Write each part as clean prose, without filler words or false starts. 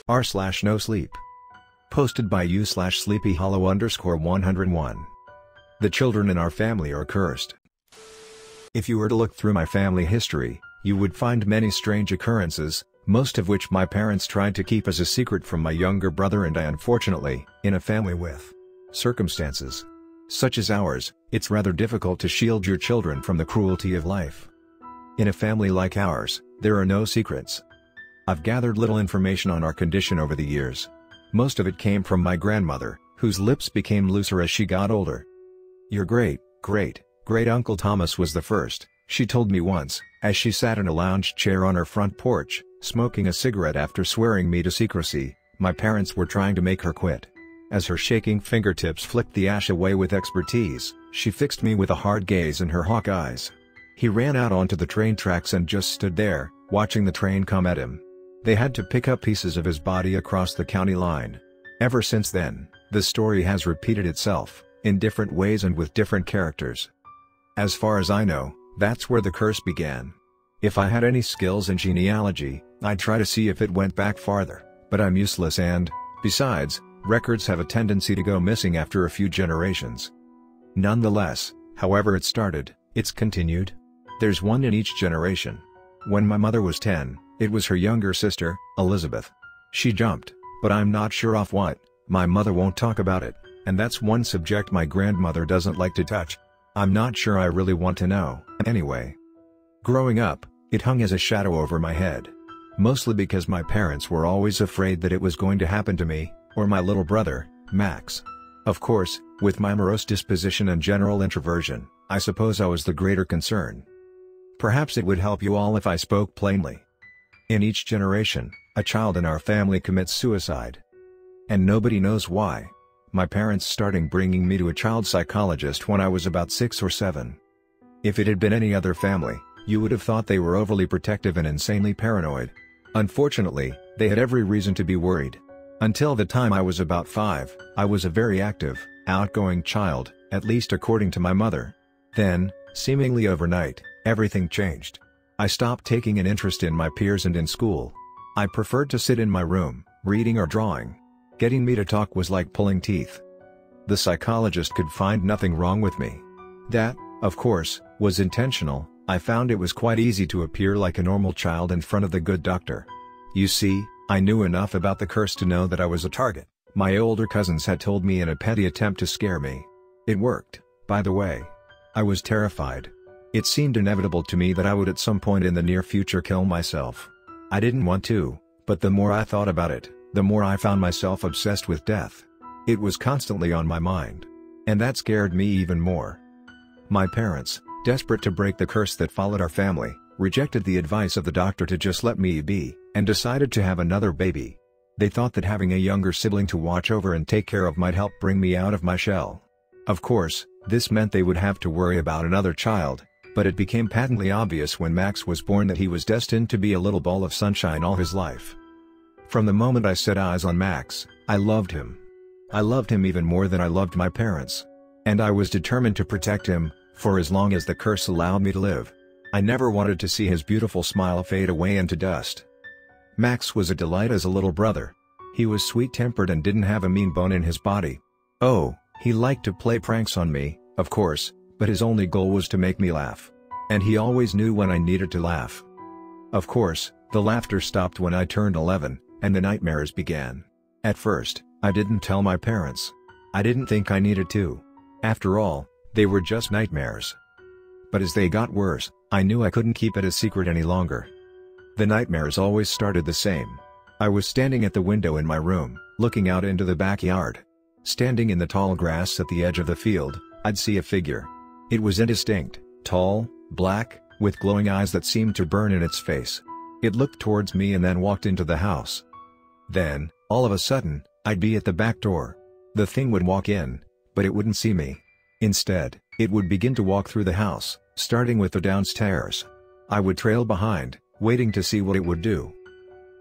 r/NoSleep. Posted by u/sleepyhollow_101. The children in our family are cursed. If you were to look through my family history, you would find many strange occurrences, most of which my parents tried to keep as a secret from my younger brother and I. Unfortunately, in a family with circumstances such as ours, it's rather difficult to shield your children from the cruelty of life. In a family like ours, there are no secrets. I've gathered little information on our condition over the years. Most of it came from my grandmother, whose lips became looser as she got older. Your great-great-great-uncle Thomas was the first, she told me once, as she sat in a lounge chair on her front porch, smoking a cigarette after swearing me to secrecy. My parents were trying to make her quit. As her shaking fingertips flicked the ash away with expertise, she fixed me with a hard gaze in her hawk eyes. He ran out onto the train tracks and just stood there, watching the train come at him. They had to pick up pieces of his body across the county line. Ever since then, the story has repeated itself, in different ways and with different characters. As far as I know, that's where the curse began. If I had any skills in genealogy, I'd try to see if it went back farther, but I'm useless and, besides, records have a tendency to go missing after a few generations. Nonetheless, however it started, it's continued. There's one in each generation. When my mother was 10, it was her younger sister, Elizabeth. She jumped, but I'm not sure off what. My mother won't talk about it, and that's one subject my grandmother doesn't like to touch. I'm not sure I really want to know, anyway. Growing up, it hung as a shadow over my head. Mostly because my parents were always afraid that it was going to happen to me, or my little brother, Max. Of course, with my morose disposition and general introversion, I suppose I was the greater concern. Perhaps it would help you all if I spoke plainly. In each generation, a child in our family commits suicide. And nobody knows why. My parents started bringing me to a child psychologist when I was about 6 or 7. If it had been any other family, you would have thought they were overly protective and insanely paranoid. Unfortunately, they had every reason to be worried. Until the time I was about 5, I was a very active, outgoing child, at least according to my mother. Then, seemingly overnight, everything changed. I stopped taking an interest in my peers and in school. I preferred to sit in my room, reading or drawing. Getting me to talk was like pulling teeth. The psychologist could find nothing wrong with me. That, of course, was intentional. I found it was quite easy to appear like a normal child in front of the good doctor. You see, I knew enough about the curse to know that I was a target. My older cousins had told me in a petty attempt to scare me. It worked, by the way. I was terrified. It seemed inevitable to me that I would at some point in the near future kill myself. I didn't want to, but the more I thought about it, the more I found myself obsessed with death. It was constantly on my mind. And that scared me even more. My parents, desperate to break the curse that followed our family, rejected the advice of the doctor to just let me be, and decided to have another baby. They thought that having a younger sibling to watch over and take care of might help bring me out of my shell. Of course, this meant they would have to worry about another child, but it became patently obvious when Max was born that he was destined to be a little ball of sunshine all his life. From the moment I set eyes on Max, I loved him. I loved him even more than I loved my parents. And I was determined to protect him, for as long as the curse allowed me to live. I never wanted to see his beautiful smile fade away into dust. Max was a delight as a little brother. He was sweet-tempered and didn't have a mean bone in his body. Oh, he liked to play pranks on me, of course, but his only goal was to make me laugh. And he always knew when I needed to laugh. Of course, the laughter stopped when I turned 11, and the nightmares began. At first, I didn't tell my parents. I didn't think I needed to. After all, they were just nightmares. But as they got worse, I knew I couldn't keep it a secret any longer. The nightmares always started the same. I was standing at the window in my room, looking out into the backyard. Standing in the tall grass at the edge of the field, I'd see a figure. It was indistinct, tall, black, with glowing eyes that seemed to burn in its face. It looked towards me and then walked into the house. Then, all of a sudden, I'd be at the back door. The thing would walk in, but it wouldn't see me. Instead, it would begin to walk through the house, starting with the downstairs. I would trail behind, waiting to see what it would do.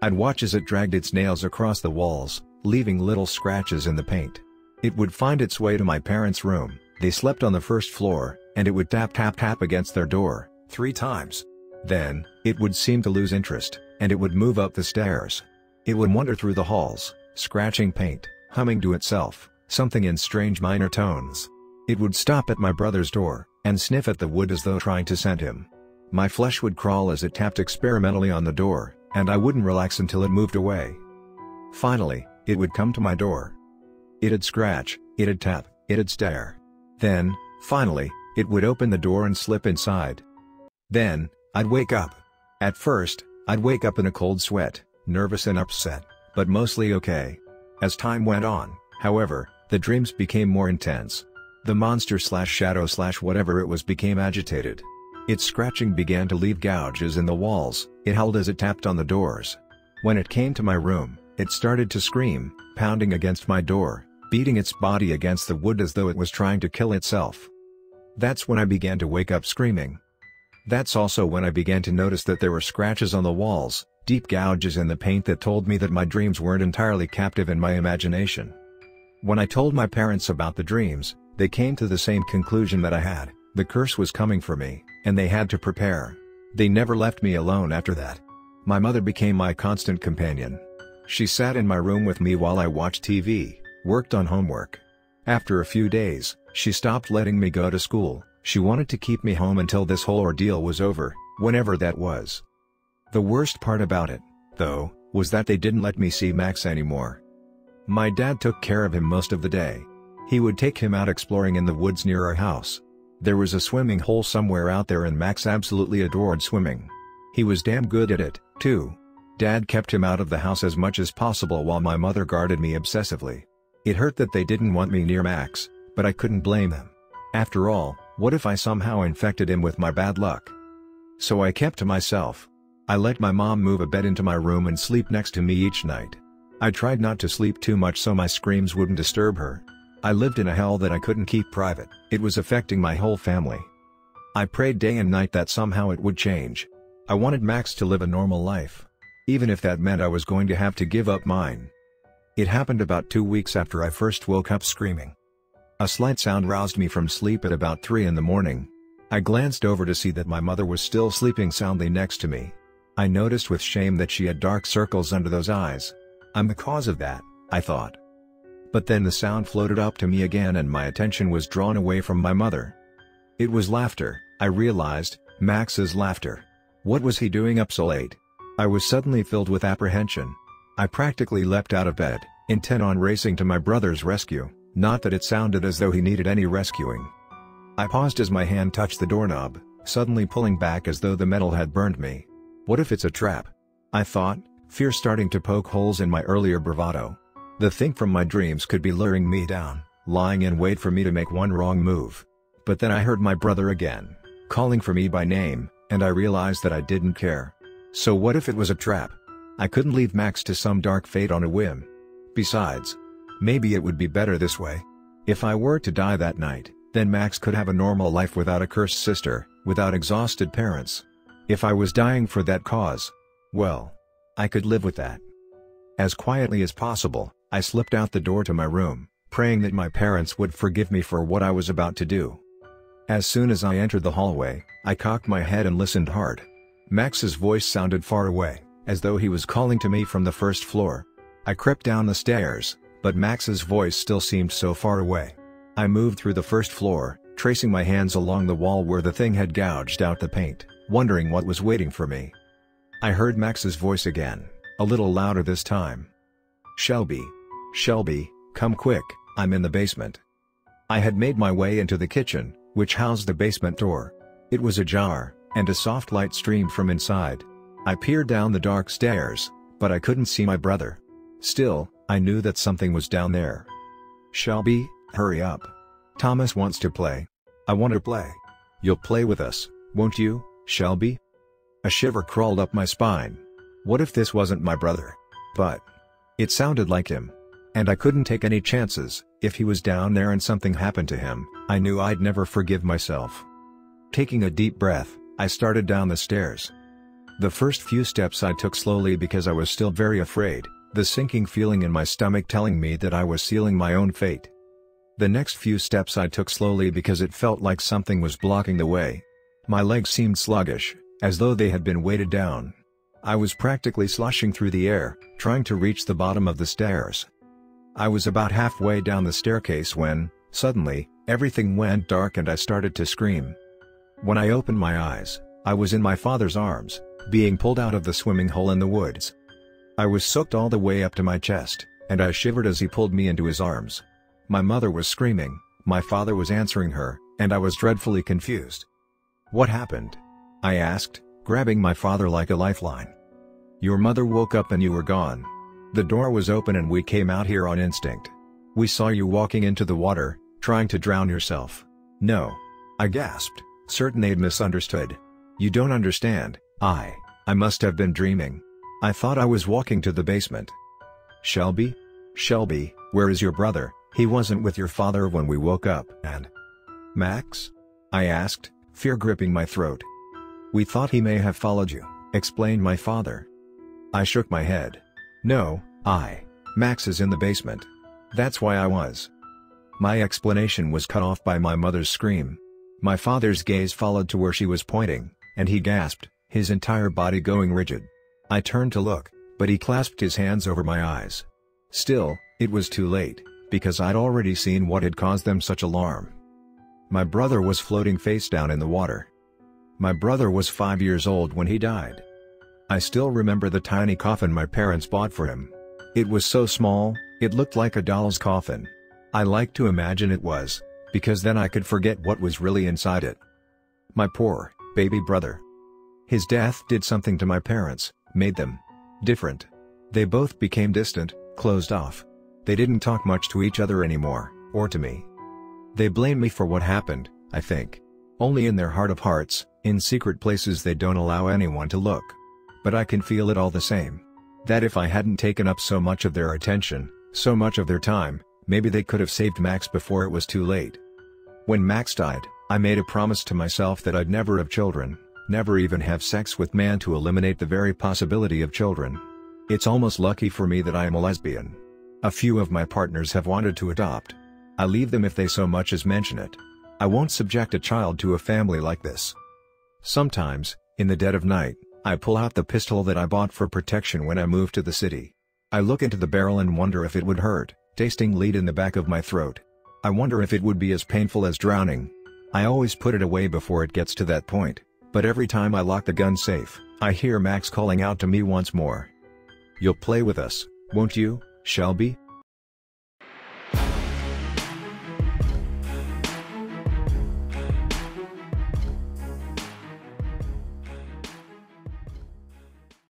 I'd watch as it dragged its nails across the walls, leaving little scratches in the paint. It would find its way to my parents' room. They slept on the first floor, and it would tap tap tap against their door, 3 times. Then, it would seem to lose interest, and it would move up the stairs. It would wander through the halls, scratching paint, humming to itself, something in strange minor tones. It would stop at my brother's door, and sniff at the wood as though trying to scent him. My flesh would crawl as it tapped experimentally on the door, and I wouldn't relax until it moved away. Finally, it would come to my door. It'd scratch, it'd tap, it'd stare. Then, finally, it would open the door and slip inside. Then, I'd wake up. At first, I'd wake up in a cold sweat, nervous and upset, but mostly okay. As time went on, however, the dreams became more intense. The monster/shadow/whatever it was became agitated. Its scratching began to leave gouges in the walls, it howled as it tapped on the doors. When it came to my room, it started to scream, pounding against my door, beating its body against the wood as though it was trying to kill itself. That's when I began to wake up screaming. That's also when I began to notice that there were scratches on the walls, deep gouges in the paint that told me that my dreams weren't entirely captive in my imagination. When I told my parents about the dreams, they came to the same conclusion that I had: the curse was coming for me, and they had to prepare. They never left me alone after that. My mother became my constant companion. She sat in my room with me while I watched TV, worked on homework. After a few days, she stopped letting me go to school. She wanted to keep me home until this whole ordeal was over, whenever that was. The worst part about it, though, was that they didn't let me see Max anymore. My dad took care of him most of the day. He would take him out exploring in the woods near our house. There was a swimming hole somewhere out there and Max absolutely adored swimming. He was damn good at it, too. Dad kept him out of the house as much as possible while my mother guarded me obsessively. It hurt that they didn't want me near Max, but I couldn't blame them. After all, what if I somehow infected him with my bad luck? So I kept to myself. I let my mom move a bed into my room and sleep next to me each night. I tried not to sleep too much so my screams wouldn't disturb her. I lived in a hell that I couldn't keep private. It was affecting my whole family. I prayed day and night that somehow it would change. I wanted Max to live a normal life, even if that meant I was going to have to give up mine. It happened about 2 weeks after I first woke up screaming. A slight sound roused me from sleep at about 3 in the morning. I glanced over to see that my mother was still sleeping soundly next to me. I noticed with shame that she had dark circles under those eyes. I'm the cause of that, I thought. But then the sound floated up to me again and my attention was drawn away from my mother. It was laughter, I realized, Max's laughter. What was he doing up so late? I was suddenly filled with apprehension. I practically leapt out of bed, intent on racing to my brother's rescue, not that it sounded as though he needed any rescuing. I paused as my hand touched the doorknob, suddenly pulling back as though the metal had burned me. What if it's a trap? I thought, fear starting to poke holes in my earlier bravado. The thing from my dreams could be luring me down, lying in wait for me to make one wrong move. But then I heard my brother again, calling for me by name, and I realized that I didn't care. So what if it was a trap? I couldn't leave Max to some dark fate on a whim. Besides, maybe it would be better this way. If I were to die that night, then Max could have a normal life without a cursed sister, without exhausted parents. If I was dying for that cause, well, I could live with that. As quietly as possible, I slipped out the door to my room, praying that my parents would forgive me for what I was about to do. As soon as I entered the hallway, I cocked my head and listened hard. Max's voice sounded far away, as though he was calling to me from the first floor. I crept down the stairs, but Max's voice still seemed so far away. I moved through the first floor, tracing my hands along the wall where the thing had gouged out the paint, wondering what was waiting for me. I heard Max's voice again, a little louder this time. Shelby. Shelby, come quick, I'm in the basement. I had made my way into the kitchen, which housed the basement door. It was ajar, and a soft light streamed from inside. I peered down the dark stairs, but I couldn't see my brother. Still, I knew that something was down there. Shelby, hurry up. Thomas wants to play. I want to play. You'll play with us, won't you, Shelby? A shiver crawled up my spine. What if this wasn't my brother? But it sounded like him. And I couldn't take any chances. If he was down there and something happened to him, I knew I'd never forgive myself. Taking a deep breath, I started down the stairs. The first few steps I took slowly because I was still very afraid, the sinking feeling in my stomach telling me that I was sealing my own fate. The next few steps I took slowly because it felt like something was blocking the way. My legs seemed sluggish, as though they had been weighted down. I was practically sloshing through the air, trying to reach the bottom of the stairs. I was about halfway down the staircase when, suddenly, everything went dark and I started to scream. When I opened my eyes, I was in my father's arms, being pulled out of the swimming hole in the woods. I was soaked all the way up to my chest, and I shivered as he pulled me into his arms. My mother was screaming, my father was answering her, and I was dreadfully confused. "What happened?" I asked, grabbing my father like a lifeline. "Your mother woke up and you were gone. The door was open and we came out here on instinct. We saw you walking into the water, trying to drown yourself." "No." I gasped, certain they'd misunderstood. "You don't understand, I must have been dreaming. I thought I was walking to the basement." "Shelby? Shelby, where is your brother? He wasn't with your father when we woke up." "And Max?" I asked, fear gripping my throat. "We thought he may have followed you," explained my father. I shook my head. "No, Max is in the basement. That's why I was." My explanation was cut off by my mother's scream. My father's gaze followed to where she was pointing, and he gasped, his entire body going rigid. I turned to look, but he clasped his hands over my eyes. Still, it was too late, because I'd already seen what had caused them such alarm. My brother was floating face down in the water. My brother was 5 years old when he died. I still remember the tiny coffin my parents bought for him. It was so small, it looked like a doll's coffin. I like to imagine it was, because then I could forget what was really inside it. My poor, baby brother. His death did something to my parents, made them different. They both became distant, closed off. They didn't talk much to each other anymore, or to me. They blame me for what happened, I think. Only in their heart of hearts, in secret places they don't allow anyone to look. But I can feel it all the same. That if I hadn't taken up so much of their attention, so much of their time, maybe they could have saved Max before it was too late. When Max died, I made a promise to myself that I'd never have children, never even have sex with man to eliminate the very possibility of children. It's almost lucky for me that I am a lesbian. A few of my partners have wanted to adopt. I leave them if they so much as mention it. I won't subject a child to a family like this. Sometimes, in the dead of night, I pull out the pistol that I bought for protection when I moved to the city. I look into the barrel and wonder if it would hurt, tasting lead in the back of my throat. I wonder if it would be as painful as drowning. I always put it away before it gets to that point, but every time I lock the gun safe, I hear Max calling out to me once more. "You'll play with us, won't you, Shelby?"